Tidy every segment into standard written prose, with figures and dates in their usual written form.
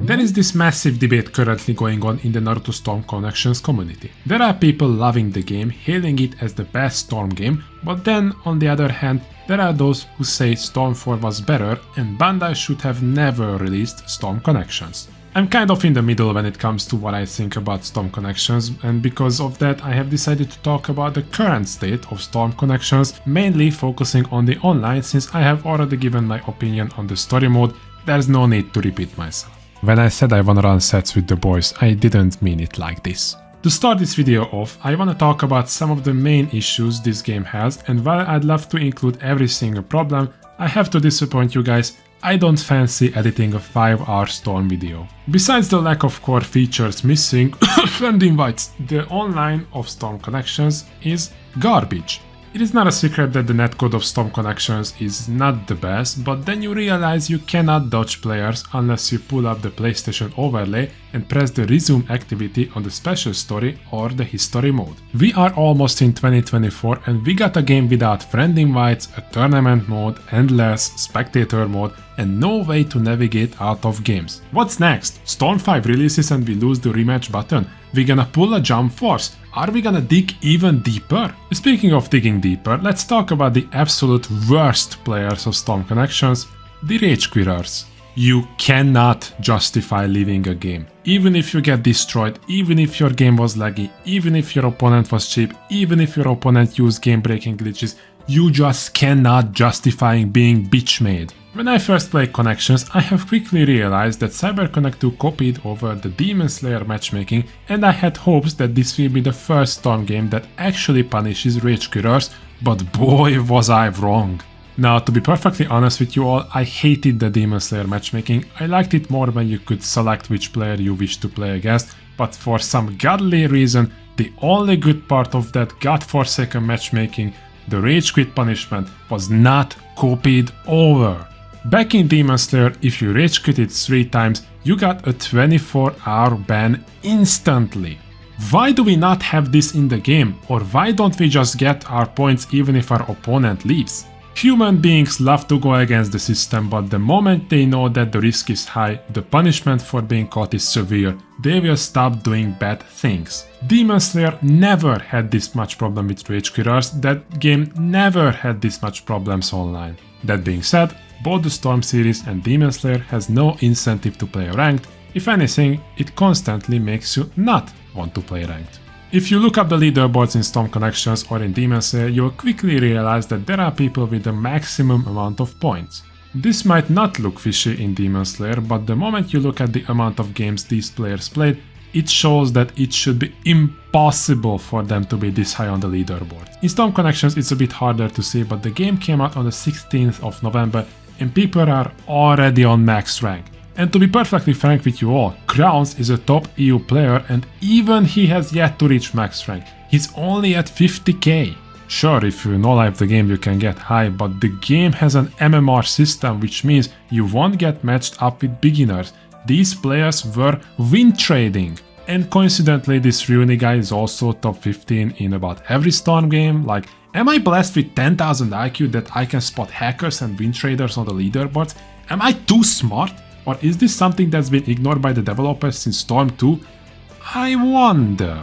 There is this massive debate currently going on in the Naruto Storm Connections community. There are people loving the game, hailing it as the best Storm game, but then on the other hand, there are those who say Storm 4 was better and Bandai should have never released Storm Connections. I'm kind of in the middle when it comes to what I think about Storm Connections, and because of that I have decided to talk about the current state of Storm Connections, mainly focusing on the online since I have already given my opinion on the story mode. There's no need to repeat myself. When I said I wanna run sets with the boys, I didn't mean it like this. To start this video off, I wanna talk about some of the main issues this game has, and while I'd love to include every single problem, I have to disappoint you guys. I don't fancy editing a 5-hour Storm video. Besides the lack of core features missing friend invites, the online of Storm Connections is garbage. It is not a secret that the netcode of Storm Connections is not the best, but then you realize you cannot dodge players unless you pull up the PlayStation overlay and press the resume activity on the special story or the history mode. We are almost in 2024 and we got a game without friend invites, a tournament mode, endless, spectator mode, and no way to navigate out of games. What's next? Storm 5 releases and we lose the rematch button? We gonna pull a jump force? Are we gonna dig even deeper? Speaking of digging deeper, let's talk about the absolute worst players of Storm Connections, the rage quitters. You cannot justify leaving a game. Even if you get destroyed, even if your game was laggy, even if your opponent was cheap, even if your opponent used game-breaking glitches, you just cannot justify being bitch-made. When I first played Connections, I have quickly realized that CyberConnect 2 copied over the Demon Slayer matchmaking, and I had hopes that this will be the first Storm game that actually punishes rage quitters, but boy was I wrong. Now, to be perfectly honest with you all, I hated the Demon Slayer matchmaking. I liked it more when you could select which player you wish to play against, but for some godly reason, the only good part of that godforsaken matchmaking, the rage quit punishment, was not copied over. Back in Demon Slayer, if you rage quitted 3 times, you got a 24-hour ban instantly. Why do we not have this in the game? Or why don't we just get our points even if our opponent leaves? Human beings love to go against the system, but the moment they know that the risk is high, the punishment for being caught is severe, they will stop doing bad things. Demon Slayer never had this much problem with rage quitters, that game never had this much problems online. That being said, both the Storm series and Demon Slayer has no incentive to play ranked. If anything, it constantly makes you not want to play ranked. If you look up the leaderboards in Storm Connections or in Demon Slayer, you'll quickly realize that there are people with the maximum amount of points. This might not look fishy in Demon Slayer, but the moment you look at the amount of games these players played, it shows that it should be impossible for them to be this high on the leaderboard. In Storm Connections it's a bit harder to see, but the game came out on the 16th of November and people are already on max rank. And to be perfectly frank with you all, Crowns is a top EU player and even he has yet to reach max rank. He's only at 50k. Sure, if you no-life the game you can get high, but the game has an MMR system, which means you won't get matched up with beginners. These players were win trading. And coincidentally, this Ryuni guy is also top 15 in about every Storm game. Like, am I blessed with 10,000 IQ that I can spot hackers and win traders on the leaderboards? Am I too smart? Or is this something that's been ignored by the developers since Storm 2? I wonder.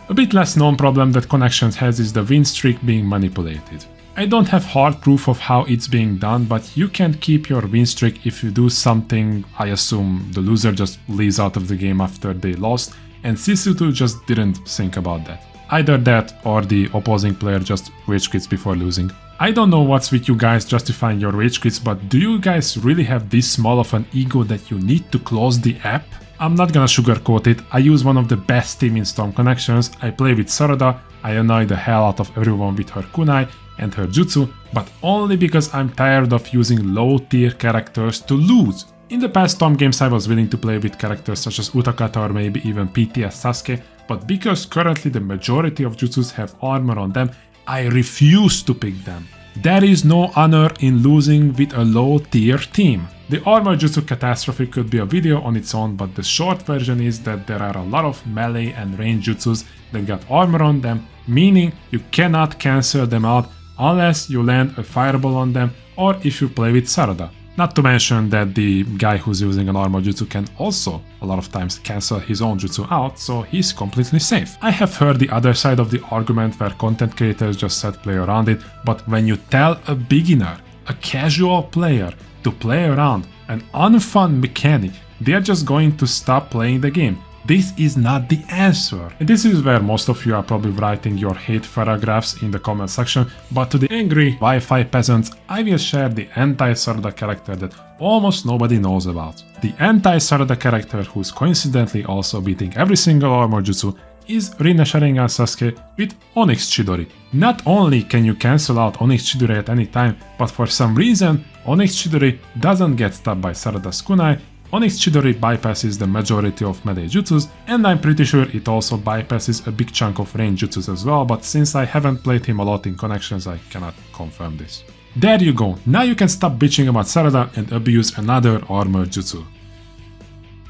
A bit less known problem that Connections has is the win streak being manipulated. I don't have hard proof of how it's being done, but you can keep your win streak if you do something. I assume the loser just leaves out of the game after they lost, and Sisu2 just didn't think about that. Either that or the opposing player just rage quits before losing. I don't know what's with you guys justifying your rage quits, but do you guys really have this small of an ego that you need to close the app? I'm not gonna sugarcoat it, I use one of the best team in Storm Connections, I play with Sarada, I annoy the hell out of everyone with her kunai and her jutsu, but only because I'm tired of using low tier characters to lose. In the past Storm games I was willing to play with characters such as Utakata or maybe even PT as Sasuke, but because currently the majority of jutsus have armor on them, I refuse to pick them. There is no honor in losing with a low tier team. The armor jutsu catastrophe could be a video on its own, but the short version is that there are a lot of melee and range jutsus that got armor on them, meaning you cannot cancel them out unless you land a fireball on them or if you play with Sarada. Not to mention that the guy who's using an armor jutsu can also a lot of times cancel his own jutsu out, so he's completely safe. I have heard the other side of the argument where content creators just said play around it, but when you tell a beginner, a casual player, to play around an unfun mechanic, they're just going to stop playing the game. This is not the answer. And this is where most of you are probably writing your hate paragraphs in the comment section, but to the angry Wi-Fi peasants, I will share the anti-Sarada character that almost nobody knows about. The anti-Sarada character who's coincidentally also beating every single armor jutsu is Rin Sharingan Sasuke with Onyx Chidori. Not only can you cancel out Onyx Chidori at any time, but for some reason Onyx Chidori doesn't get stopped by Sarada's kunai. Onyx Chidori bypasses the majority of melee jutsus, and I'm pretty sure it also bypasses a big chunk of range jutsus as well, but since I haven't played him a lot in Connections, I cannot confirm this. There you go, now you can stop bitching about Sarada and abuse another armor jutsu.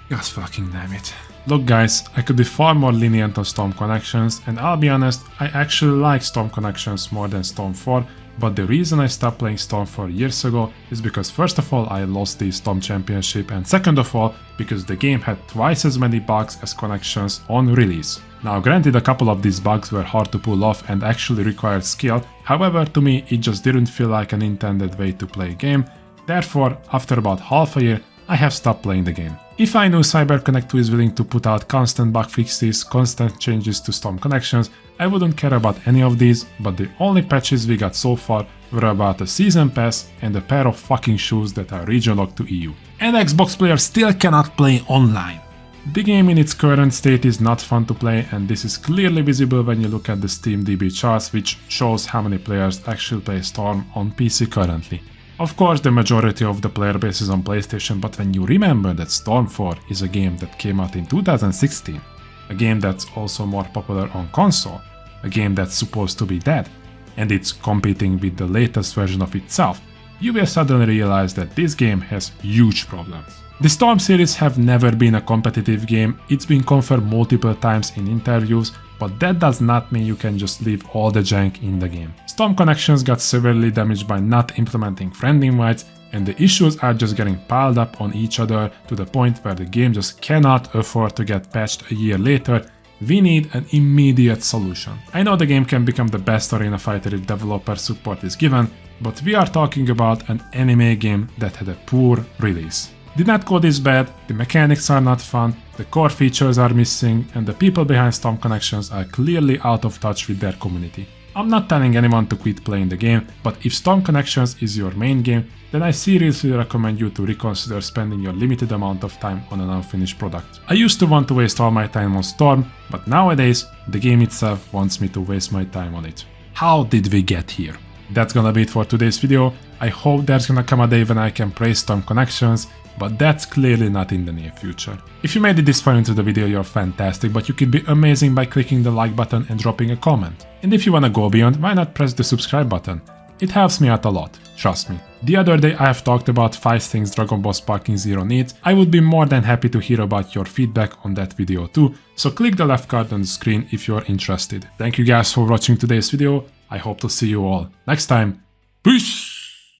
God fucking damn it. Look guys, I could be far more lenient on Storm Connections, and I'll be honest, I actually like Storm Connections more than Storm 4, but the reason I stopped playing Storm 4 years ago is because first of all I lost the Storm Championship, and second of all because the game had twice as many bugs as Connections on release. Now granted, a couple of these bugs were hard to pull off and actually required skill, however to me it just didn't feel like an intended way to play a game, therefore after about half a year I have stopped playing the game. If I knew CyberConnect 2 is willing to put out constant bug fixes, constant changes to Storm Connections, I wouldn't care about any of these, but the only patches we got so far were about a season pass and a pair of fucking shoes that are region locked to EU. And Xbox players still cannot play online. The game in its current state is not fun to play, and this is clearly visible when you look at the SteamDB charts, which shows how many players actually play Storm on PC currently. Of course, the majority of the player base is on PlayStation, but when you remember that Storm 4 is a game that came out in 2016, a game that's also more popular on console, a game that's supposed to be dead, and it's competing with the latest version of itself, you will suddenly realize that this game has huge problems. The Storm series have never been a competitive game, it's been confirmed multiple times in interviews, but that does not mean you can just leave all the jank in the game. Storm Connections got severely damaged by not implementing friend invites, and the issues are just getting piled up on each other to the point where the game just cannot afford to get patched a year later. We need an immediate solution. I know the game can become the best arena fighter if developer support is given, but we are talking about an anime game that had a poor release. The netcode is bad, the mechanics are not fun, the core features are missing, and the people behind Storm Connections are clearly out of touch with their community. I'm not telling anyone to quit playing the game, but if Storm Connections is your main game, then I seriously recommend you to reconsider spending your limited amount of time on an unfinished product. I used to want to waste all my time on Storm, but nowadays the game itself wants me to waste my time on it. How did we get here? That's gonna be it for today's video. I hope there's gonna come a day when I can praise Storm Connections, but that's clearly not in the near future. If you made it this far into the video, you're fantastic, but you could be amazing by clicking the like button and dropping a comment. And if you wanna go beyond, why not press the subscribe button? It helps me out a lot, trust me. The other day I have talked about 5 things Dragon Ball Sparking Zero needs. I would be more than happy to hear about your feedback on that video too, so click the left card on the screen if you're interested. Thank you guys for watching today's video, I hope to see you all next time. Peace!